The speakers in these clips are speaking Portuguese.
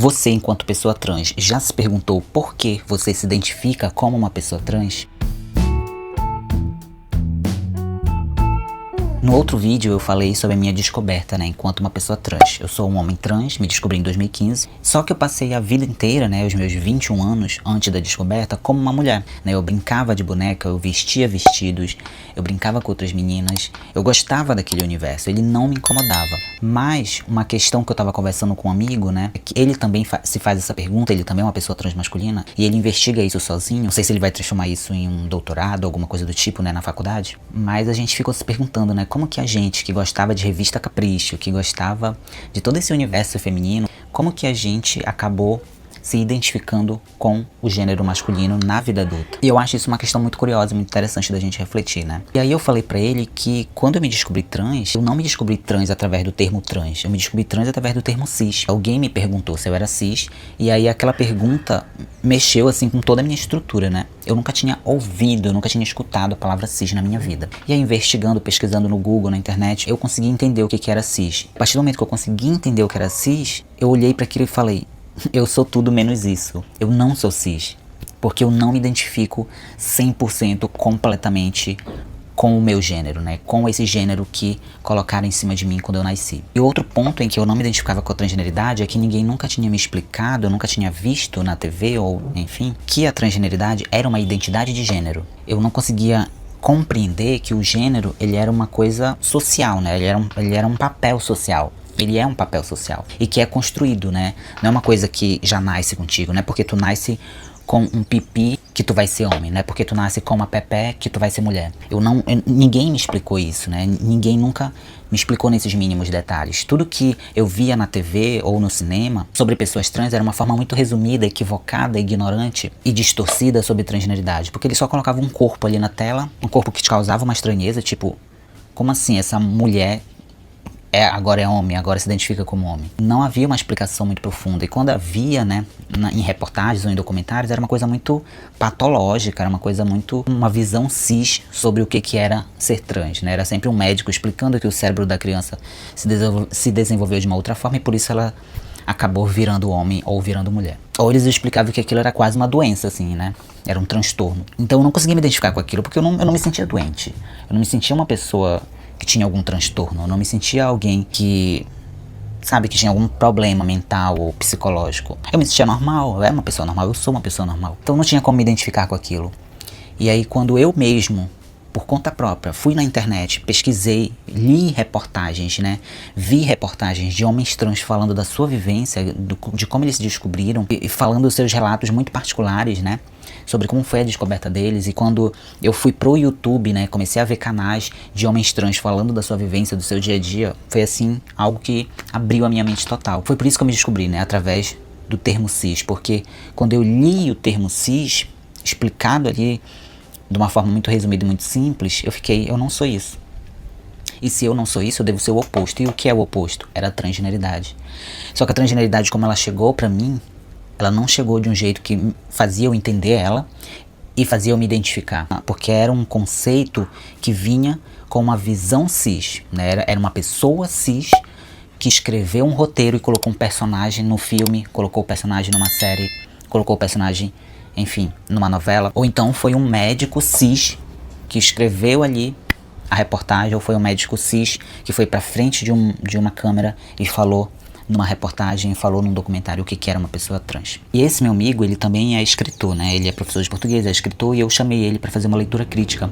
Você, enquanto pessoa trans, já se perguntou por que você se identifica como uma pessoa trans? No outro vídeo eu falei sobre a minha descoberta, enquanto uma pessoa trans. Eu sou um homem trans, me descobri em 2015, só que eu passei a vida inteira, os meus 21 anos antes da descoberta, como uma mulher, Eu brincava de boneca, eu vestia vestidos, eu brincava com outras meninas, eu gostava daquele universo, ele não me incomodava. Mas uma questão que eu tava conversando com um amigo, é que ele também se faz essa pergunta, ele também é uma pessoa trans masculina, e ele investiga isso sozinho, não sei se ele vai transformar isso em um doutorado, alguma coisa do tipo, na faculdade, mas a gente ficou se perguntando, como que a gente que gostava de revista Capricho, que gostava de todo esse universo feminino, como que a gente acabou se identificando com o gênero masculino na vida adulta. E eu acho isso uma questão muito curiosa, muito interessante da gente refletir, E aí eu falei pra ele que quando eu me descobri trans, eu não me descobri trans através do termo trans, eu me descobri trans através do termo cis. Alguém me perguntou se eu era cis, e aí aquela pergunta mexeu assim com toda a minha estrutura, Eu nunca tinha ouvido, eu nunca tinha escutado a palavra cis na minha vida. E aí investigando, pesquisando no Google, na internet, eu consegui entender o que era cis. A partir do momento que eu consegui entender o que era cis, eu olhei pra aquilo e falei: eu sou tudo menos isso. Eu não sou cis. Porque eu não me identifico 100% completamente com o meu gênero, Com esse gênero que colocaram em cima de mim quando eu nasci. E outro ponto em que eu não me identificava com a transgeneridade é que ninguém nunca tinha me explicado, eu nunca tinha visto na TV ou enfim, que a transgeneridade era uma identidade de gênero. Eu não conseguia compreender que o gênero, ele era uma coisa social, Ele era um papel social. Ele é um papel social e que é construído, Não é uma coisa que já nasce contigo, não é porque tu nasce com um pipi que tu vai ser homem, não é porque tu nasce com uma pepé que tu vai ser mulher. Ninguém me explicou isso, Ninguém nunca me explicou nesses mínimos detalhes. Tudo que eu via na TV ou no cinema sobre pessoas trans era uma forma muito resumida, equivocada, ignorante e distorcida sobre transgeneridade, porque eles só colocavam um corpo ali na tela, um corpo que te causava uma estranheza, tipo, como assim essa mulher agora é homem, agora se identifica como homem. Não havia uma explicação muito profunda. E quando havia, em reportagens ou em documentários, era uma coisa muito patológica, era uma visão cis sobre o que era ser trans, Era sempre um médico explicando que o cérebro da criança se desenvolveu de uma outra forma e por isso ela acabou virando homem ou virando mulher. Ou eles explicavam que aquilo era quase uma doença, assim, Era um transtorno. Então eu não conseguia me identificar com aquilo porque eu não me sentia doente. Eu não me sentia uma pessoa que tinha algum transtorno, eu não me sentia alguém que tinha algum problema mental ou psicológico. Eu me sentia normal, eu era uma pessoa normal, eu sou uma pessoa normal. Então não tinha como me identificar com aquilo. E aí quando eu mesmo, por conta própria, fui na internet, pesquisei, li reportagens, Vi reportagens de homens trans falando da sua vivência, de como eles se descobriram, e falando dos seus relatos muito particulares, sobre como foi a descoberta deles. E quando eu fui pro YouTube, comecei a ver canais de homens trans falando da sua vivência, do seu dia a dia, foi assim, algo que abriu a minha mente total. Foi por isso que eu me descobri, através do termo cis, porque quando eu li o termo cis, explicado ali de uma forma muito resumida e muito simples, eu não sou isso. E se eu não sou isso, eu devo ser o oposto. E o que é o oposto? Era a transgeneridade. Só que a transgeneridade, como ela chegou pra mim, ela não chegou de um jeito que fazia eu entender ela e fazia eu me identificar. Porque era um conceito que vinha com uma visão cis, Era uma pessoa cis que escreveu um roteiro e colocou um personagem no filme, colocou o personagem numa série, colocou o personagem, enfim, numa novela. Ou então foi um médico cis que escreveu ali a reportagem, ou foi um médico cis que foi pra frente de uma câmera e falou numa reportagem, falou num documentário o que era uma pessoa trans. E esse meu amigo, ele também é escritor, Ele é professor de português, é escritor, e eu chamei ele para fazer uma leitura crítica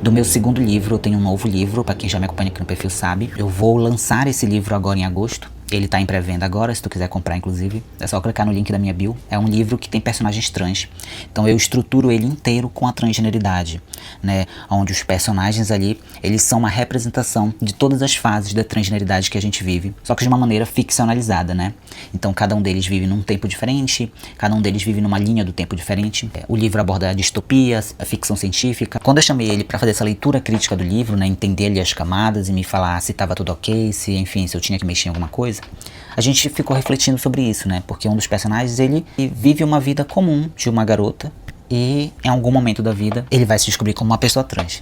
do meu segundo livro. Eu tenho um novo livro, para quem já me acompanha aqui no perfil sabe. Eu vou lançar esse livro agora em agosto. Ele tá em pré-venda agora, se tu quiser comprar inclusive, é só clicar no link da minha bio. É um livro que tem personagens trans, então eu estruturo ele inteiro com a transgeneridade, Onde os personagens ali, eles são uma representação de todas as fases da transgeneridade que a gente vive, só que de uma maneira ficcionalizada, Então cada um deles vive num tempo diferente, cada um deles vive numa linha do tempo diferente. O livro aborda a distopia, a ficção científica. Quando eu chamei ele para fazer essa leitura crítica do livro, entender ali as camadas e me falar se tava tudo ok, se eu tinha que mexer em alguma coisa, a gente ficou refletindo sobre isso, Porque um dos personagens, ele vive uma vida comum de uma garota e em algum momento da vida ele vai se descobrir como uma pessoa trans,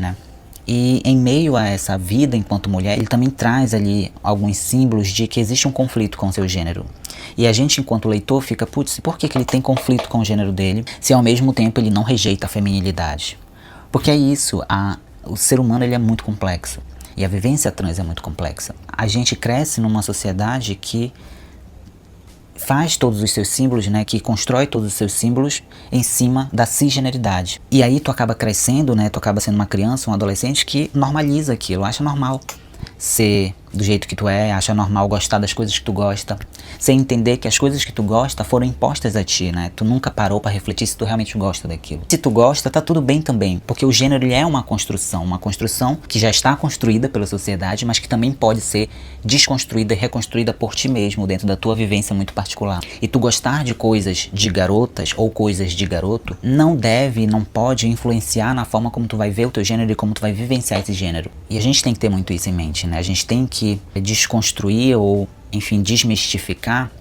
E em meio a essa vida enquanto mulher, ele também traz ali alguns símbolos de que existe um conflito com o seu gênero. E a gente, enquanto leitor, fica, putz, por que ele tem conflito com o gênero dele, se ao mesmo tempo ele não rejeita a feminilidade? Porque é isso, o ser humano ele é muito complexo. E a vivência trans é muito complexa. A gente cresce numa sociedade que faz todos os seus símbolos, né, que constrói todos os seus símbolos em cima da cisgeneridade. E aí tu acaba crescendo, né, tu acaba sendo uma criança, um adolescente que normaliza aquilo, acha normal ser do jeito que tu é, acha normal gostar das coisas que tu gosta, sem entender que as coisas que tu gosta foram impostas a ti, né? Tu nunca parou pra refletir se tu realmente gosta daquilo. Se tu gosta, tá tudo bem também, porque o gênero ele é uma construção que já está construída pela sociedade, mas que também pode ser desconstruída e reconstruída por ti mesmo, dentro da tua vivência muito particular. E tu gostar de coisas de garotas ou coisas de garoto não deve, não pode influenciar na forma como tu vai ver o teu gênero e como tu vai vivenciar esse gênero. E a gente tem que ter muito isso em mente, né? A gente tem que desconstruir ou, enfim, desmistificar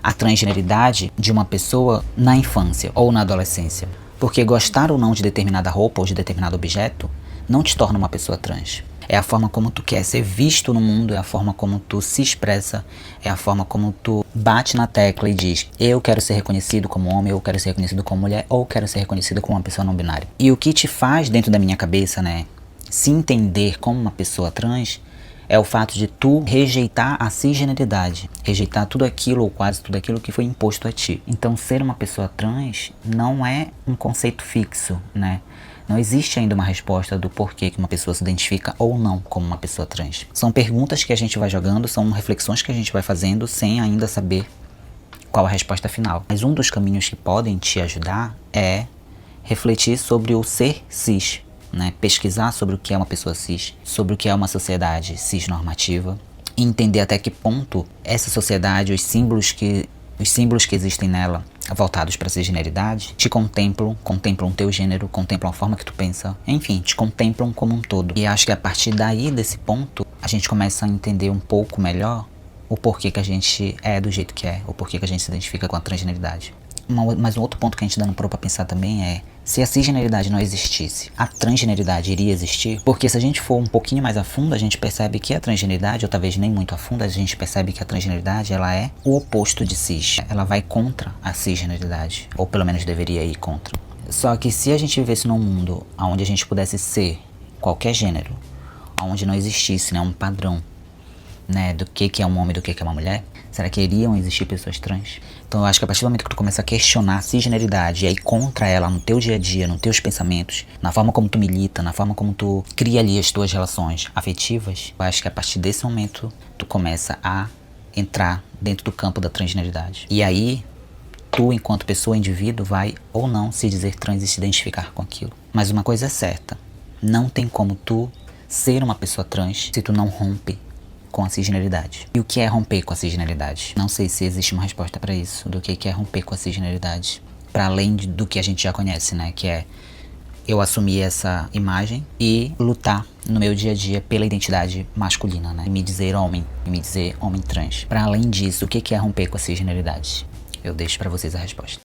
a transgeneridade de uma pessoa na infância ou na adolescência. Porque gostar ou não de determinada roupa ou de determinado objeto não te torna uma pessoa trans. É a forma como tu quer ser visto no mundo, é a forma como tu se expressa, é a forma como tu bate na tecla e diz: eu quero ser reconhecido como homem, eu quero ser reconhecido como mulher, ou quero ser reconhecido como uma pessoa não binária. E o que te faz, dentro da minha cabeça, né, se entender como uma pessoa trans, é o fato de tu rejeitar a cisgeneridade, rejeitar tudo aquilo ou quase tudo aquilo que foi imposto a ti. Então ser uma pessoa trans não é um conceito fixo, né? Não existe ainda uma resposta do porquê que uma pessoa se identifica ou não como uma pessoa trans. São perguntas que a gente vai jogando, são reflexões que a gente vai fazendo sem ainda saber qual a resposta final. Mas um dos caminhos que podem te ajudar é refletir sobre o ser cis, né? Pesquisar sobre o que é uma pessoa cis, sobre o que é uma sociedade cis-normativa, e entender até que ponto essa sociedade, os símbolos que existem nela, voltados para a cisgeneridade, te contemplam teu gênero, contemplam a forma que tu pensa, enfim, te contemplam como um todo. E acho que a partir daí, desse ponto, a gente começa a entender um pouco melhor o porquê que a gente é do jeito que é, o porquê que a gente se identifica com a transgeneridade. Mas um outro ponto que a gente ainda não parou pra pensar também é: se a cisgeneridade não existisse, a transgeneridade iria existir? Porque se a gente for um pouquinho mais a fundo, a gente percebe que a transgeneridade, ou talvez nem muito a fundo, a gente percebe que a transgeneridade, ela é o oposto de cis. Ela vai contra a cisgeneridade, ou pelo menos deveria ir contra. Só que se a gente vivesse num mundo onde a gente pudesse ser qualquer gênero, onde não existisse, né, um padrão, né, do que é um homem e do que é uma mulher, será que iriam existir pessoas trans? Então eu acho que a partir do momento que tu começa a questionar a cisgeneridade e aí contra ela no teu dia a dia, nos teus pensamentos, na forma como tu milita, na forma como tu cria ali as tuas relações afetivas, eu acho que a partir desse momento tu começa a entrar dentro do campo da transgeneridade. E aí tu, enquanto pessoa, indivíduo, vai ou não se dizer trans e se identificar com aquilo. Mas uma coisa é certa: não tem como tu ser uma pessoa trans se tu não rompe com a cisgeneridade. E o que é romper com a cisgeneridade? Não sei se existe uma resposta para isso, do que é romper com a cisgeneridade, para além do que a gente já conhece, né, que é eu assumir essa imagem e lutar no meu dia a dia pela identidade masculina, né, e me dizer homem trans. Para além disso, o que é romper com a cisgeneridade? Eu deixo para vocês a resposta.